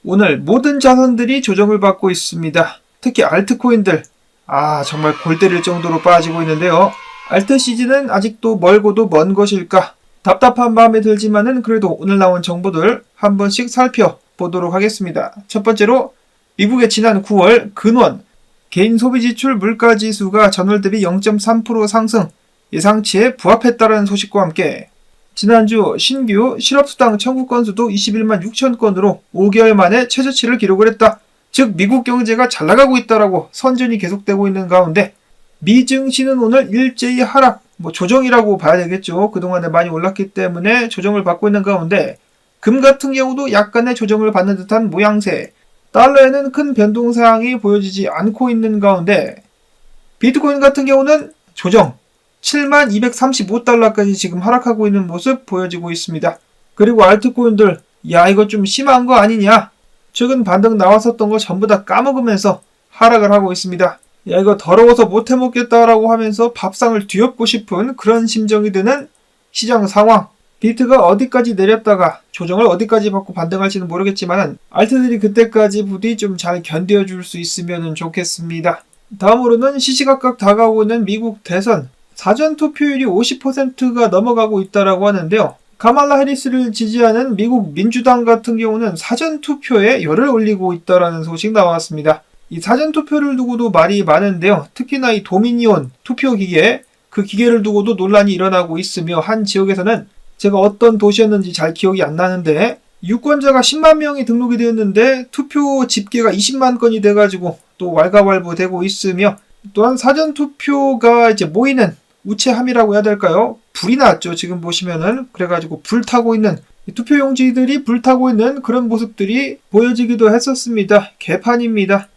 오늘 모든 자산들이 조정을 받고 있습니다. 특히 알트코인들. 정말 골 때릴 정도로 빠지고 있는데요. 알트 시즌은 아직도 멀고도 먼 것일까? 답답한 마음이 들지만은 그래도 오늘 나온 정보들 한 번씩 살펴보도록 하겠습니다. 첫 번째로 미국의 지난 9월 근원 개인 소비지출 물가지수가 전월 대비 0.3% 상승, 예상치에 부합했다는 소식과 함께 지난주 신규 실업수당 청구 건수도 21만 6천 건으로 5개월 만에 최저치를 기록을 했다. 즉 미국 경제가 잘 나가고 있다라고 선전이 계속되고 있는 가운데 미 증시는 오늘 일제히 하락, 조정이라고 봐야 되겠죠. 그동안에 많이 올랐기 때문에 조정을 받고 있는 가운데 금 같은 경우도 약간의 조정을 받는 듯한 모양새, 달러에는 큰 변동사항이 보여지지 않고 있는 가운데 비트코인 같은 경우는 조정, 7235달러까지 지금 하락하고 있는 모습 보여지고 있습니다. 그리고 알트코인들, 이거 좀 심한 거 아니냐? 최근 반등 나왔었던 거 전부 다 까먹으면서 하락을 하고 있습니다. 이거 더러워서 못 해먹겠다라고 하면서 밥상을 뒤엎고 싶은 그런 심정이 드는 시장 상황. 비트가 어디까지 내렸다가 조정을 어디까지 받고 반등할지는 모르겠지만 알트들이 그때까지 부디 좀 잘 견뎌줄 수 있으면 좋겠습니다. 다음으로는 시시각각 다가오고 있는 미국 대선. 사전 투표율이 50%가 넘어가고 있다라고 하는데요. 카말라 해리스를 지지하는 미국 민주당 같은 경우는 사전 투표에 열을 올리고 있다라는 소식 나왔습니다. 이 사전 투표를 두고도 말이 많은데요. 특히나 이 도미니온 투표 기계, 그 기계를 두고도 논란이 일어나고 있으며 한 지역에서는 제가 어떤 도시였는지 잘 기억이 안 나는데 유권자가 10만 명이 등록이 되었는데 투표 집계가 20만 건이 돼가지고 또 왈가왈부되고 있으며 또한 사전 투표가 이제 모이는 우체함이라고 해야 될까요? 불이 났죠. 지금 보시면은 그래가지고 불타고 있는 투표용지들이 불타고 있는 그런 모습들이 보여지기도 했었습니다. 개판입니다.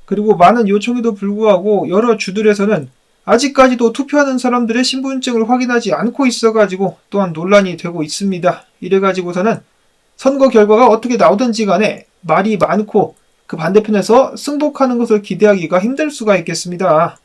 그리고 많은 요청에도 불구하고 여러 주들에서는 아직까지도 투표하는 사람들의 신분증을 확인하지 않고 있어가지고 또한 논란이 되고 있습니다. 이래가지고서는 선거 결과가 어떻게 나오든지 간에 말이 많고 그 반대편에서 승복하는 것을 기대하기가 힘들 수가 있겠습니다.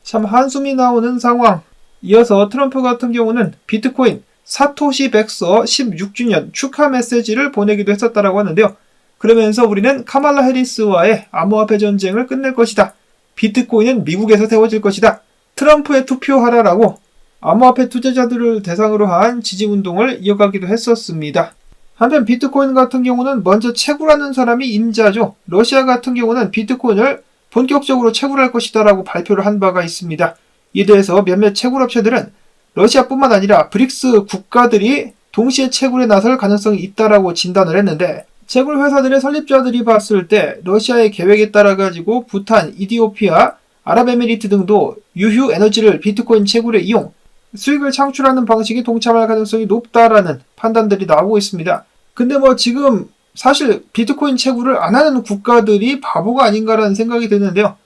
참 한숨이 나오는 상황. 이어서 트럼프 같은 경우는 비트코인 사토시 백서 16주년 축하 메시지를 보내기도 했었다라고 하는데요. 그러면서 우리는 카말라 해리스와의 암호화폐 전쟁을 끝낼 것이다. 비트코인은 미국에서 세워질 것이다. 트럼프에 투표하라라고 암호화폐 투자자들을 대상으로 한 지지운동을 이어가기도 했었습니다. 한편 비트코인 같은 경우는 먼저 채굴하는 사람이 임자죠. 러시아 같은 경우는 비트코인을 본격적으로 채굴할 것이다 라고 발표를 한 바가 있습니다. 이에 대해서 몇몇 채굴업체들은 러시아뿐만 아니라 브릭스 국가들이 동시에 채굴에 나설 가능성이 있다라고 진단을 했는데 채굴 회사들의 설립자들이 봤을 때 러시아의 계획에 따라 가지고 부탄, 이디오피아, 아랍에미리트 등도 유휴 에너지를 비트코인 채굴에 이용, 수익을 창출하는 방식이 동참할 가능성이 높다라는 판단들이 나오고 있습니다. 근데 지금 사실 비트코인 채굴을 안 하는 국가들이 바보가 아닌가라는 생각이 드는데요.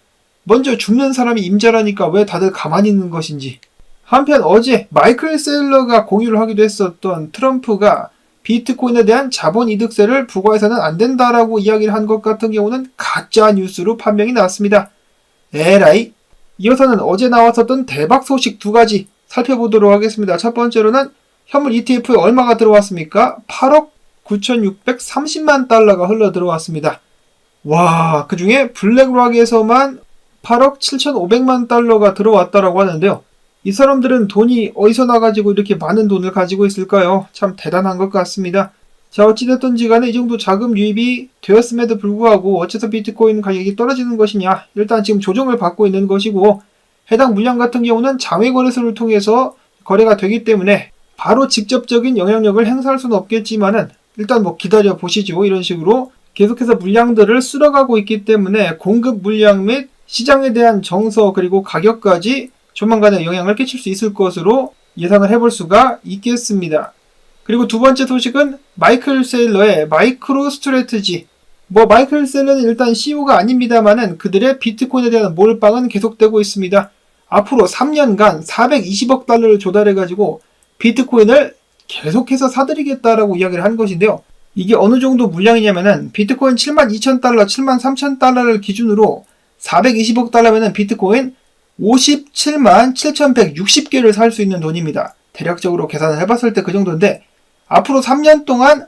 먼저 죽는 사람이 임자라니까 왜 다들 가만히 있는 것인지. 한편 어제 마이클 세일러가 공유를 하기도 했었던 트럼프가 비트코인에 대한 자본이득세를 부과해서는 안 된다라고 이야기를 한 것 같은 경우는 가짜 뉴스로 판명이 나왔습니다. 에라이. 이어서는 어제 나왔었던 대박 소식 두 가지 살펴보도록 하겠습니다. 첫 번째로는 현물 ETF에 얼마가 들어왔습니까? 8억 9,630만 달러가 흘러 들어왔습니다. 와, 그 중에 블랙락에서만 8억 7,500만 달러가 들어왔다라고 하는데요. 이 사람들은 돈이 어디서 나가지고 이렇게 많은 돈을 가지고 있을까요? 참 대단한 것 같습니다. 자, 어찌됐든지 간에 이 정도 자금 유입이 되었음에도 불구하고 어째서 비트코인 가격이 떨어지는 것이냐? 일단 지금 조정을 받고 있는 것이고 해당 물량 같은 경우는 장외거래소를 통해서 거래가 되기 때문에 바로 직접적인 영향력을 행사할 수는 없겠지만은 일단 기다려 보시죠. 이런 식으로 계속해서 물량들을 쓸어가고 있기 때문에 공급 물량 및 시장에 대한 정서 그리고 가격까지 조만간에 영향을 끼칠 수 있을 것으로 예상을 해볼 수가 있겠습니다. 그리고 두 번째 소식은 마이클 세일러의 마이크로 스트래티지. 마이클 세일러는 일단 CEO가 아닙니다만은 그들의 비트코인에 대한 몰빵은 계속되고 있습니다. 앞으로 3년간 420억 달러를 조달해가지고 비트코인을 계속해서 사들이겠다라고 이야기를 한 것인데요. 이게 어느 정도 물량이냐면은 비트코인 72,000달러, 73,000달러를 기준으로 420억 달러면은 비트코인 57만 7,160개를 살 수 있는 돈입니다. 대략적으로 계산을 해봤을 때 그 정도인데 앞으로 3년 동안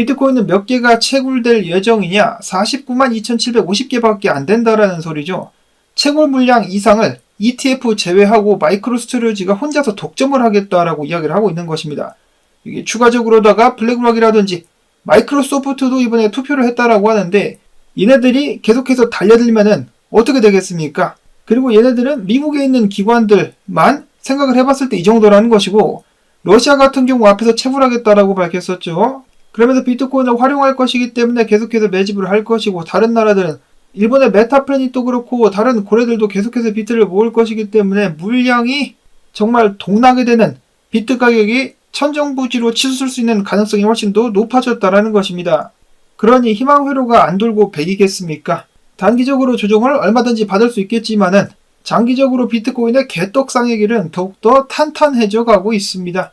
비트코인은 몇 개가 채굴될 예정이냐? 49만 2,750개밖에 안 된다라는 소리죠. 채굴 물량 이상을 ETF 제외하고 마이크로스트레지가 혼자서 독점을 하겠다라고 이야기를 하고 있는 것입니다. 이게 추가적으로다가 블랙락이라든지 마이크로소프트도 이번에 투표를 했다라고 하는데 얘네들이 계속해서 달려들면은 어떻게 되겠습니까? 그리고 얘네들은 미국에 있는 기관들만 생각을 해봤을 때 이 정도라는 것이고 러시아 같은 경우 앞에서 채굴하겠다라고 밝혔었죠. 그러면서 비트코인을 활용할 것이기 때문에 계속해서 매집을 할 것이고 다른 나라들은 일본의 메타플래닛도 그렇고 다른 고래들도 계속해서 비트를 모을 것이기 때문에 물량이 정말 동나게 되는 비트 가격이 천정부지로 치솟을 수 있는 가능성이 훨씬 더 높아졌다라는 것입니다. 그러니 희망 회로가 안 돌고 백이겠습니까? 단기적으로 조정을 얼마든지 받을 수 있겠지만은 장기적으로 비트코인의 개떡상의 길은 더욱더 탄탄해져 가고 있습니다.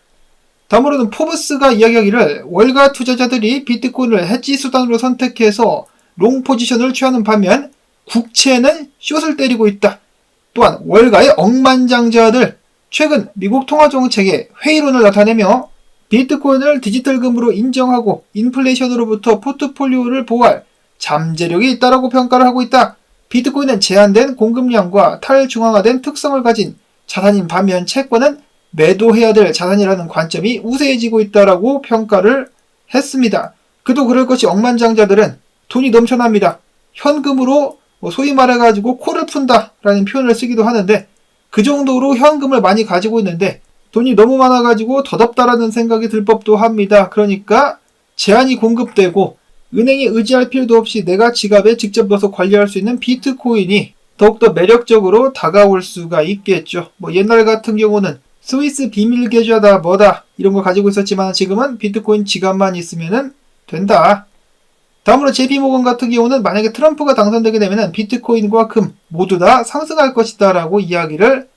다음으로는 포브스가 이야기하기를 월가 투자자들이 비트코인을 해지 수단으로 선택해서 롱 포지션을 취하는 반면 국채는 숏을 때리고 있다. 또한 월가의 억만장자들 최근 미국 통화정책에 회의론을 나타내며 비트코인을 디지털금으로 인정하고 인플레이션으로부터 포트폴리오를 보호할 잠재력이 있다라고 평가를 하고 있다. 비트코인은 제한된 공급량과 탈중앙화된 특성을 가진 자산인 반면 채권은 매도해야 될 자산이라는 관점이 우세해지고 있다라고 평가를 했습니다. 그도 그럴 것이 억만장자들은 돈이 넘쳐납니다. 현금으로 소위 말해가지고 코를 푼다라는 표현을 쓰기도 하는데 그 정도로 현금을 많이 가지고 있는데 돈이 너무 많아가지고 덧없다라는 생각이 들 법도 합니다. 그러니까 제한이 공급되고 은행에 의지할 필요도 없이 내가 지갑에 직접 넣어서 관리할 수 있는 비트코인이 더욱더 매력적으로 다가올 수가 있겠죠. 옛날 같은 경우는 스위스 비밀 계좌다 뭐다 이런 거 가지고 있었지만 지금은 비트코인 지갑만 있으면 된다. 다음으로 JP모건 같은 경우는 만약에 트럼프가 당선되게 되면 비트코인과 금 모두 다 상승할 것이다 라고 이야기를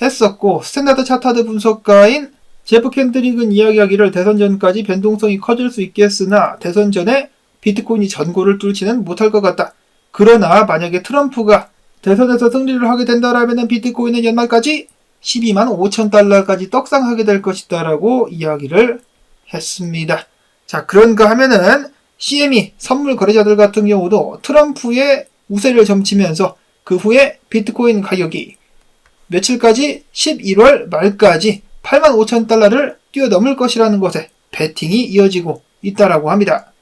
했었고 스탠다드 차타드 분석가인 제프 캔드릭은 이야기하기를 대선 전까지 변동성이 커질 수 있겠으나 대선 전에 비트코인이 전고를 뚫지는 못할 것 같다. 그러나 만약에 트럼프가 대선에서 승리를 하게 된다라면 비트코인은 연말까지 12만 5천 달러까지 떡상하게 될 것이다 라고 이야기를 했습니다. 자, 그런가 하면은 CME 선물 거래자들 같은 경우도 트럼프의 우세를 점치면서 그 후에 비트코인 가격이 며칠까지 11월 말까지 8만 5천 달러를 뛰어넘을 것이라는 것에 베팅이 이어지고 있다라고 합니다.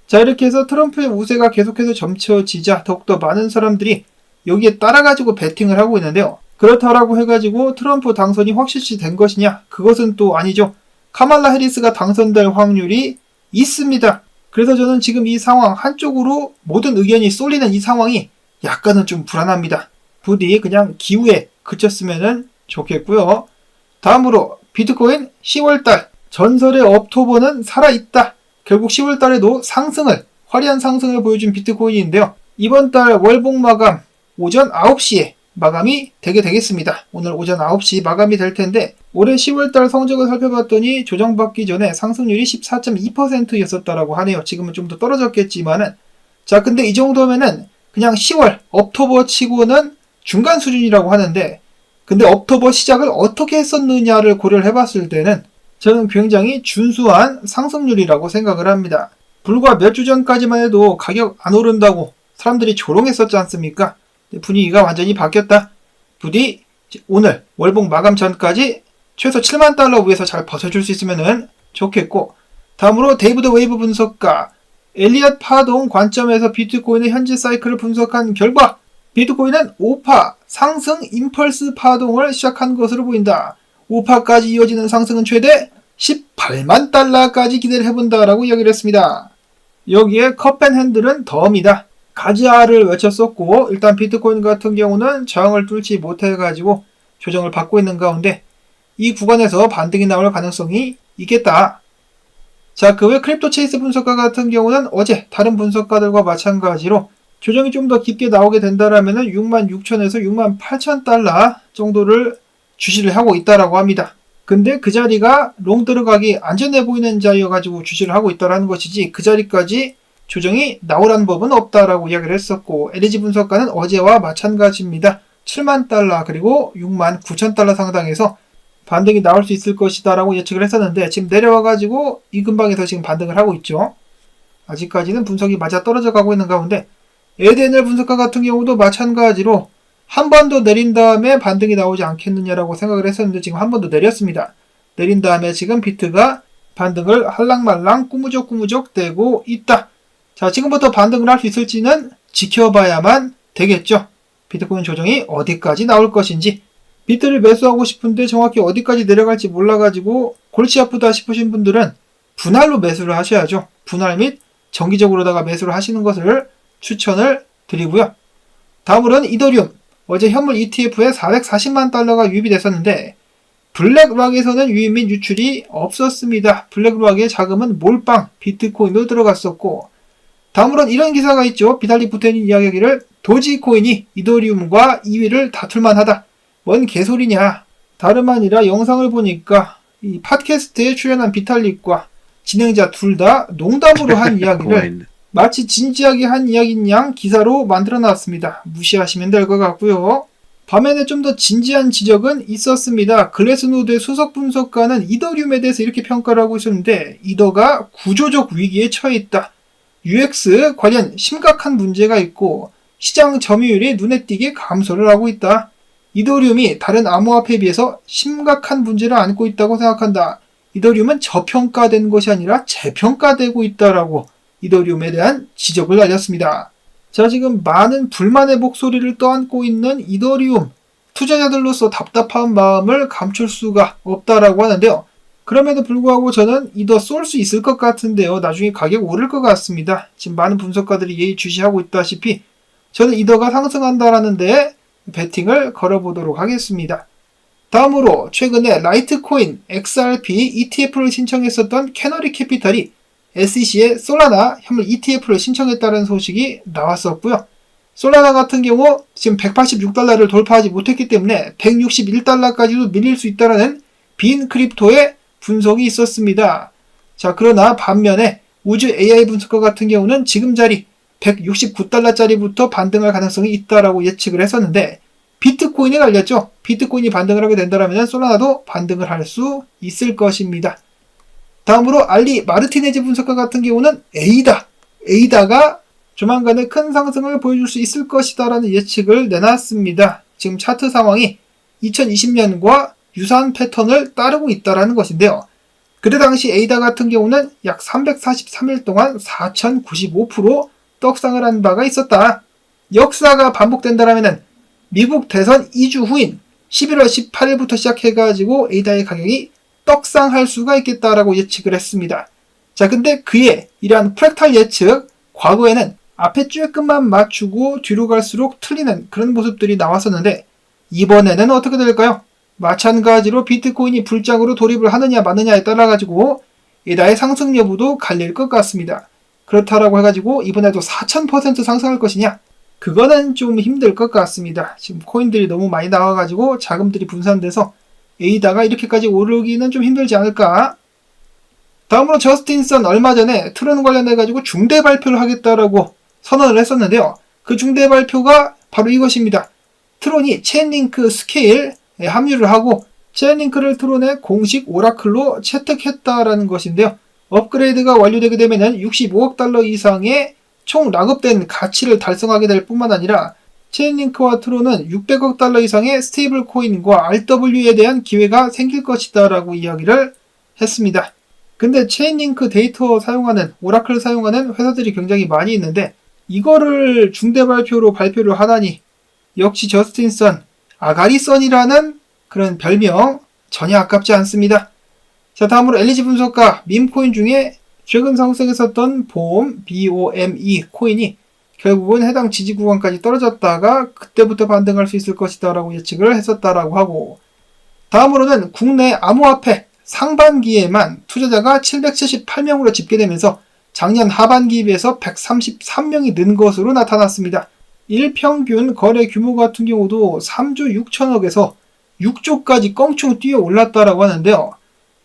자, 이렇게 해서 트럼프의 우세가 계속해서 점쳐지자 더욱더 많은 사람들이 여기에 따라가지고 베팅을 하고 있는데요. 그렇다라고 해가지고 트럼프 당선이 확실시 된 것이냐? 그것은 또 아니죠. 카말라 해리스가 당선될 확률이 있습니다. 그래서 저는 지금 이 상황 한쪽으로 모든 의견이 쏠리는 이 상황이 약간은 좀 불안합니다. 부디 그냥 기우에 그쳤으면 좋겠고요. 다음으로 비트코인 10월달 전설의 업토버는 살아있다. 결국 10월달에도 화려한 상승을 보여준 비트코인인데요. 이번 달 월봉 마감 오전 9시에 마감이 되게 되겠습니다. 오늘 오전 9시 마감이 될 텐데 올해 10월달 성적을 살펴봤더니 조정받기 전에 상승률이 14.2%였었다라고 하네요. 지금은 좀 더 떨어졌겠지만은 자, 근데 이 정도면은 그냥 10월 업토버 치고는 중간 수준이라고 하는데 근데 업토버 시작을 어떻게 했었느냐를 고려를 해봤을 때는 저는 굉장히 준수한 상승률이라고 생각을 합니다. 불과 몇 주 전까지만 해도 가격 안 오른다고 사람들이 조롱했었지 않습니까? 분위기가 완전히 바뀌었다. 부디 오늘 월봉 마감 전까지 최소 7만 달러 위에서 잘 버텨줄 수 있으면 좋겠고 다음으로 데이비드 웨이브 분석가 엘리엇 파동 관점에서 비트코인의 현재 사이클을 분석한 결과 비트코인은 5파 상승 임펄스 파동을 시작한 것으로 보인다. 5파까지 이어지는 상승은 최대 18만 달러까지 기대를 해본다라고 이야기를 했습니다. 여기에 컵앤핸들은 덤이다. 가지아를 외쳤었고 일단 비트코인 같은 경우는 저항을 뚫지 못해가지고 조정을 받고 있는 가운데 이 구간에서 반등이 나올 가능성이 있겠다. 자, 그 외 크립토 체이스 분석가 같은 경우는 어제 다른 분석가들과 마찬가지로 조정이 좀 더 깊게 나오게 된다라면 66,000에서 68,000달러 정도를 주시를 하고 있다라고 합니다. 근데 그 자리가 롱 들어가기 안전해 보이는 자리여가지고 주시를 하고 있다라는 것이지 그 자리까지 조정이 나오라는 법은 없다라고 이야기를 했었고 LG 분석가는 어제와 마찬가지입니다. 7만 달러 그리고 6만 9천 달러 상당에서 반등이 나올 수 있을 것이다 라고 예측을 했었는데 지금 내려와가지고 이 근방에서 지금 반등을 하고 있죠. 아직까지는 분석이 맞아떨어져 가고 있는 가운데 ADNL 분석가 같은 경우도 마찬가지로 한 번 더 내린 다음에 반등이 나오지 않겠느냐라고 생각을 했었는데 지금 한 번 더 내렸습니다. 내린 다음에 지금 비트가 반등을 할랑말랑 꾸무적꾸무적 되고 있다. 자, 지금부터 반등을 할 수 있을지는 지켜봐야만 되겠죠. 비트코인 조정이 어디까지 나올 것인지. 비트를 매수하고 싶은데 정확히 어디까지 내려갈지 몰라가지고 골치 아프다 싶으신 분들은 분할로 매수를 하셔야죠. 분할 및 정기적으로다가 매수를 하시는 것을 추천을 드리고요. 다음으로는 이더리움. 어제 현물 ETF에 440만 달러가 유입이 됐었는데 블랙락에서는 유입 및 유출이 없었습니다. 블랙락의 자금은 몰빵 비트코인으로 들어갔었고, 다음으로는 이런 기사가 있죠. 비탈릭 부테린 이야기하기를 도지코인이 이더리움과 2위를 다툴만 하다. 뭔 개소리냐. 다름 아니라 영상을 보니까 이 팟캐스트에 출연한 비탈릭과 진행자 둘 다 농담으로 한 이야기를 마치 진지하게 한 이야기인 양 기사로 만들어 놨습니다. 무시하시면 될 것 같고요. 밤에는 좀 더 진지한 지적은 있었습니다. 글래스노드의 수석 분석가는 이더리움에 대해서 이렇게 평가를 하고 있었는데 이더가 구조적 위기에 처해 있다. UX 관련 심각한 문제가 있고 시장 점유율이 눈에 띄게 감소를 하고 있다. 이더리움이 다른 암호화폐에 비해서 심각한 문제를 안고 있다고 생각한다. 이더리움은 저평가된 것이 아니라 재평가되고 있다라고 이더리움에 대한 지적을 날렸습니다. 자, 지금 많은 불만의 목소리를 떠안고 있는 이더리움 투자자들로서 답답한 마음을 감출 수가 없다라고 하는데요. 그럼에도 불구하고 저는 이더 쏠 수 있을 것 같은데요. 나중에 가격 오를 것 같습니다. 지금 많은 분석가들이 예의주시하고 있다시피 저는 이더가 상승한다라는 데 베팅을 걸어보도록 하겠습니다. 다음으로 최근에 라이트코인 XRP ETF를 신청했었던 캐너리 캐피탈이 SEC에 솔라나 현물 ETF를 신청했다는 소식이 나왔었고요. 솔라나 같은 경우 지금 186달러를 돌파하지 못했기 때문에 161달러까지도 밀릴 수 있다는 빈 크립토의 분석이 있었습니다. 자, 그러나 반면에 우주 AI 분석가 같은 경우는 지금 자리 169달러짜리부터 반등할 가능성이 있다라고 예측을 했었는데 비트코인에 갈렸죠. 비트코인이 반등을 하게 된다면 솔라나도 반등을 할 수 있을 것입니다. 다음으로 알리 마르티네즈 분석가 같은 경우는 에이다가 조만간에 큰 상승을 보여줄 수 있을 것이다 라는 예측을 내놨습니다. 지금 차트 상황이 2020년과 유사한 패턴을 따르고 있다는 것인데요. 그때 당시 에이다 같은 경우는 약 343일 동안 4095% 떡상을 한 바가 있었다. 역사가 반복된다면 미국 대선 2주 후인 11월 18일부터 시작해가지고 에이다의 가격이 떡상할 수가 있겠다라고 예측을 했습니다. 자, 근데 그의 이러한 프랙탈 예측, 과거에는 앞에 쬐끔만 맞추고 뒤로 갈수록 틀리는 그런 모습들이 나왔었는데 이번에는 어떻게 될까요? 마찬가지로 비트코인이 불장으로 돌입을 하느냐 마느냐에 따라가지고 에이다의 상승 여부도 갈릴 것 같습니다. 그렇다라고 해가지고 이번에도 4000% 상승할 것이냐? 그거는 좀 힘들 것 같습니다. 지금 코인들이 너무 많이 나와가지고 자금들이 분산돼서 에이다가 이렇게까지 오르기는 좀 힘들지 않을까? 다음으로 저스틴 선 얼마 전에 트론 관련해가지고 중대 발표를 하겠다라고 선언을 했었는데요. 그 중대 발표가 바로 이것입니다. 트론이 체인링크 스케일에 합류를 하고 체인링크를 트론의 공식 오라클로 채택했다라는 것인데요. 업그레이드가 완료되게 되면 65억 달러 이상의 총 락업된 가치를 달성하게 될 뿐만 아니라 체인링크와 트론은 600억 달러 이상의 스테이블 코인과 RW에 대한 기회가 생길 것이다 라고 이야기를 했습니다. 근데 체인링크 데이터 사용하는, 오라클 사용하는 회사들이 굉장히 많이 있는데 이거를 중대 발표로 발표를 하다니 역시 저스틴 선, 아가리 선이라는 그런 별명 전혀 아깝지 않습니다. 자, 다음으로 LG 분석가 밈코인 중에 최근 상승했었던 BOME 코인이 결국은 해당 지지 구간까지 떨어졌다가 그때부터 반등할 수 있을 것이다 라고 예측을 했었다라고 하고, 다음으로는 국내 암호화폐 상반기에만 투자자가 778명으로 집계되면서 작년 하반기에 비해서 133명이 는 것으로 나타났습니다. 일평균 거래 규모 같은 경우도 3조 6천억에서 6조까지 껑충 뛰어 올랐다라고 하는데요.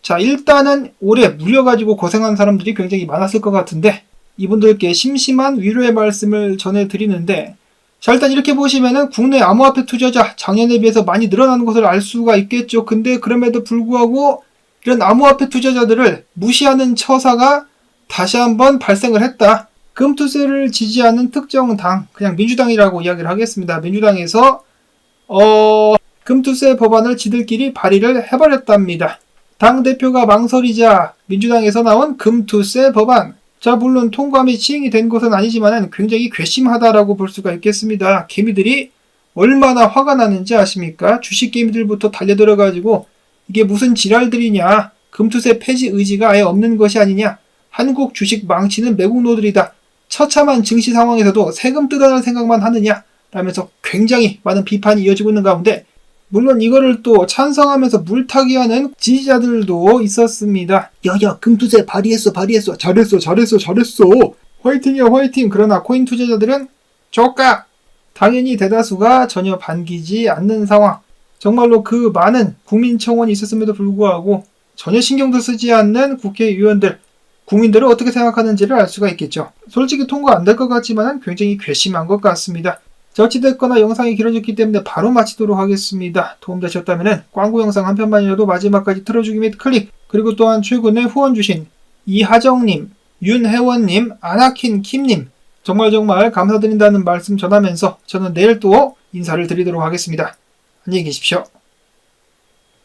자, 일단은 올해 물려가지고 고생한 사람들이 굉장히 많았을 것 같은데 이분들께 심심한 위로의 말씀을 전해드리는데, 자, 일단 이렇게 보시면은 국내 암호화폐 투자자 작년에 비해서 많이 늘어나는 것을 알 수가 있겠죠. 근데 그럼에도 불구하고 이런 암호화폐 투자자들을 무시하는 처사가 다시 한번 발생을 했다. 금투세를 지지하는 특정 당, 그냥 민주당이라고 이야기를 하겠습니다. 민주당에서 금투세 법안을 지들끼리 발의를 해버렸답니다. 당대표가 망설이자 민주당에서 나온 금투세 법안. 자, 물론 통과 및 시행이 된 것은 아니지만 굉장히 괘씸하다라고 볼 수가 있겠습니다. 개미들이 얼마나 화가 나는지 아십니까? 주식 개미들부터 달려들어가지고 이게 무슨 지랄들이냐. 금투세 폐지 의지가 아예 없는 것이 아니냐. 한국 주식 망치는 매국노들이다. 처참한 증시 상황에서도 세금 뜯어낼 생각만 하느냐. 라면서 굉장히 많은 비판이 이어지고 있는 가운데 물론 이거를 또 찬성하면서 물타기하는 지지자들도 있었습니다. 야야 금투세 발의했어. 잘했어. 화이팅이야 화이팅. 그러나 코인 투자자들은 조까. 당연히 대다수가 전혀 반기지 않는 상황. 정말로 그 많은 국민청원이 있었음에도 불구하고 전혀 신경도 쓰지 않는 국회의원들, 국민들을 어떻게 생각하는지를 알 수가 있겠죠. 솔직히 통과 안 될 것 같지만 굉장히 괘씸한 것 같습니다. 자, 어찌됐거나 영상이 길어졌기 때문에 바로 마치도록 하겠습니다. 도움되셨다면 광고 영상 한 편만이라도 마지막까지 틀어주기 및 클릭, 그리고 또한 최근에 후원 주신 이하정님, 윤혜원님, 아나킨 킴님 정말 감사드린다는 말씀 전하면서 저는 내일 또 인사를 드리도록 하겠습니다. 안녕히 계십시오.